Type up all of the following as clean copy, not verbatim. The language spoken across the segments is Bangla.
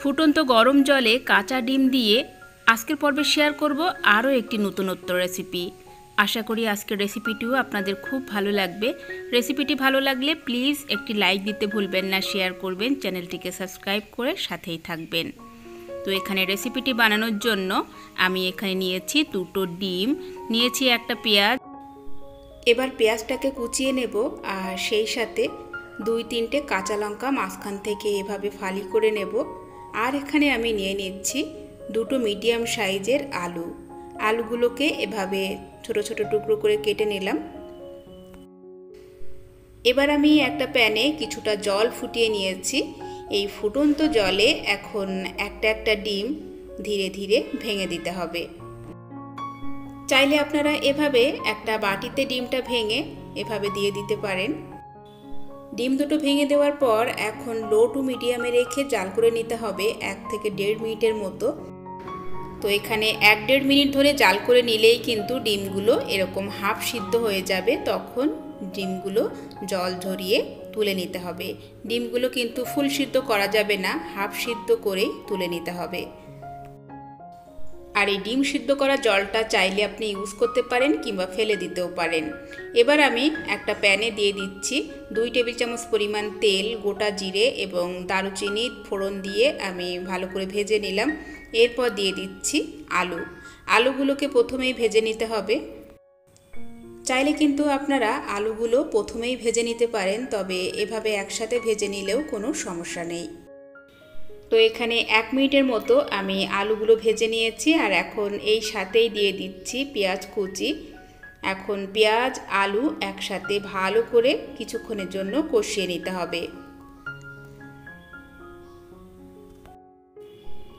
ফুটন্ত গরম জলে কাঁচা ডিম দিয়ে আজকের পর্বে শেয়ার করব আরও একটি নতুনত্ব রেসিপি। আশা করি আজকের রেসিপিটিও আপনাদের খুব ভালো লাগবে। রেসিপিটি ভালো লাগলে প্লিজ একটি লাইক দিতে ভুলবেন না, শেয়ার করবেন, চ্যানেলটিকে সাবস্ক্রাইব করে সাথেই থাকবেন। তো এখানে রেসিপিটি বানানোর জন্য আমি এখানে নিয়েছি দুটো ডিম, নিয়েছি একটা পেঁয়াজ। এবার পেঁয়াজটাকে কুচিয়ে নেব আর সেই সাথে 2-3টে কাঁচা লঙ্কা মাঝখান থেকে এভাবে ফালি করে নেব। আর এখানে আমি নিয়ে নিচ্ছি দুটো মিডিয়াম সাইজের আলু। আলুগুলোকে এভাবে ছোট ছোট টুকরো করে কেটে নিলাম। এবার আমি একটা প্যানে কিছুটা জল ফুটিয়ে নিয়েছি। এই ফুটন্ত জলে এখন একটা একটা ডিম ধীরে ধীরে ভেঙে দিতে হবে। চাইলে আপনারা এভাবে একটা বাটিতে ডিমটা ভেঙে এভাবে দিয়ে দিতে পারেন। ডিম দুটো ভেঙে দেওয়ার পর এখন লো টু মিডিয়ামে রেখে জাল করে নিতে হবে 1 থেকে 1.5 মিনিটের মতো। তো এখানে 1-1.5 মিনিট ধরে জাল করে নিলেই কিন্তু ডিমগুলো এরকম হাফ সিদ্ধ হয়ে যাবে। তখন ডিমগুলো জল ঝরিয়ে তুলে নিতে হবে। ডিমগুলো কিন্তু ফুল সিদ্ধ করা যাবে না, হাফ সিদ্ধ করেই তুলে নিতে হবে। আর এই ডিম সিদ্ধ করা জলটা চাইলে আপনি ইউজ করতে পারেন কিংবা ফেলে দিতেও পারেন। এবার আমি একটা প্যানে দিয়ে দিচ্ছি 2 টেবিল চামচ পরিমাণ তেল, গোটা জিরে এবং দারুচিনি ফোড়ন দিয়ে আমি ভালো করে ভেজে নিলাম। এরপর দিয়ে দিচ্ছি আলুগুলোকে প্রথমেই ভেজে নিতে হবে। চাইলে কিন্তু আপনারা আলুগুলো প্রথমেই ভেজে নিতে পারেন, তবে এভাবে একসাথে ভেজে নিলেও কোনো সমস্যা নেই। তো এখানে 1 মিনিটের মতো আমি আলুগুলো ভেজে নিয়েছি আর এখন এই সাথেই দিয়ে দিচ্ছি পেঁয়াজ কুচি। এখন পেঁয়াজ আলু একসাথে ভালো করে কিছুক্ষণের জন্য কষিয়ে নিতে হবে।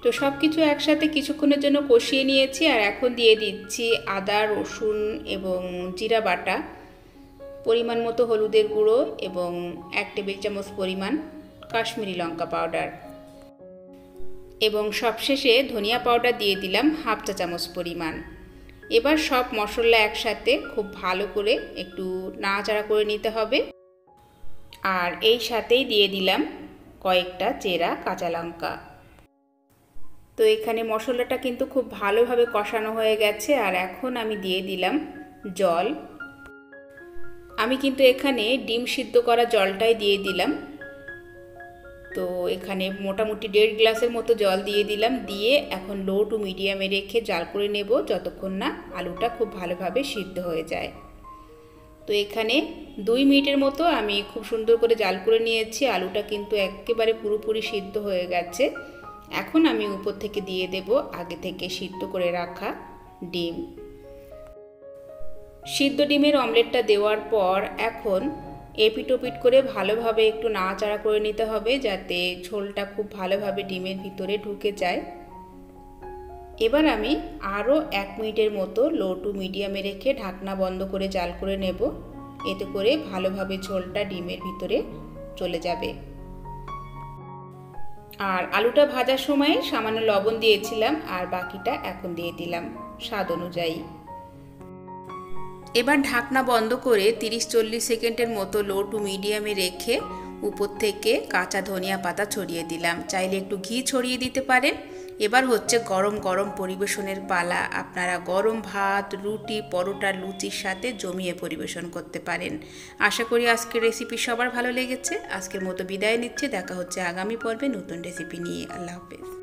তো সব কিছু একসাথে কিছুক্ষণের জন্য কষিয়ে নিয়েছি আর এখন দিয়ে দিচ্ছি আদা, রসুন এবং জিরা বাটা, পরিমাণ মতো হলুদের গুঁড়ো এবং 1 টেবিল চামচ পরিমাণ কাশ্মীরি লঙ্কা পাউডার এবং সবশেষে ধনিয়া পাউডার দিয়ে দিলাম 1/2 চা চামচ পরিমাণ। এবার সব মশলা একসাথে খুব ভালো করে একটু নাড়াচাড়া করে নিতে হবে। আর এই সাথেই দিয়ে দিলাম কয়েকটা চেরা কাঁচা লঙ্কা। তো এখানে মশলাটা কিন্তু খুব ভালোভাবে কষানো হয়ে গেছে আর এখন আমি দিয়ে দিলাম জল। আমি কিন্তু এখানে ডিম সিদ্ধ করা জলটাই দিয়ে দিলাম। তো এখানে মোটামুটি 1.5 গ্লাসের মতো জল দিয়ে দিলাম। দিয়ে এখন লো টু মিডিয়ামে রেখে জাল করে নেব যতক্ষণ না আলুটা খুব ভালোভাবে সিদ্ধ হয়ে যায়। তো এখানে 2 মিনিটের মতো আমি খুব সুন্দর করে জাল করে নিয়েছি। আলুটা কিন্তু একেবারে পুরোপুরি সিদ্ধ হয়ে গেছে। এখন আমি উপর থেকে দিয়ে দেব আগে থেকে সিদ্ধ করে রাখা ডিম। সিদ্ধ ডিমের অমলেটটা দেওয়ার পর এখন এপিটোপিট করে ভালোভাবে একটু নাড়াচাড়া করে নিতে হবে যাতে ঝোলটা খুব ভালোভাবে ডিমের ভিতরে ঢুকে যায়। এবার আমি আরও 1 মিনিটের মতো লো টু মিডিয়ামে রেখে ঢাকনা বন্ধ করে জাল করে নেব। এতে করে ভালোভাবে ঝোলটা ডিমের ভিতরে চলে যাবে। আর আলুটা ভাজার সময় সামান্য লবণ দিয়েছিলাম আর বাকিটা এখন দিয়ে দিলাম স্বাদ অনুযায়ী। এবার ঢাকনা বন্ধ করে 30-40 সেকেন্ডের মতো লো টু মিডিয়ামে রেখে উপর থেকে কাঁচা ধনিয়া পাতা ছড়িয়ে দিলাম। চাইলে একটু ঘি ছড়িয়ে দিতে পারেন। এবার হচ্ছে গরম গরম পরিবেশনের পালা। আপনারা গরম ভাত, রুটি, পরোটা, লুচির সাথে জমিয়ে পরিবেশন করতে পারেন। আশা করি আজকের রেসিপি সবার ভালো লেগেছে। আজকের মতো বিদায় নিচ্ছে। দেখা হচ্ছে আগামী পর্বে নতুন রেসিপি নিয়ে। আল্লাহ হাফেজ।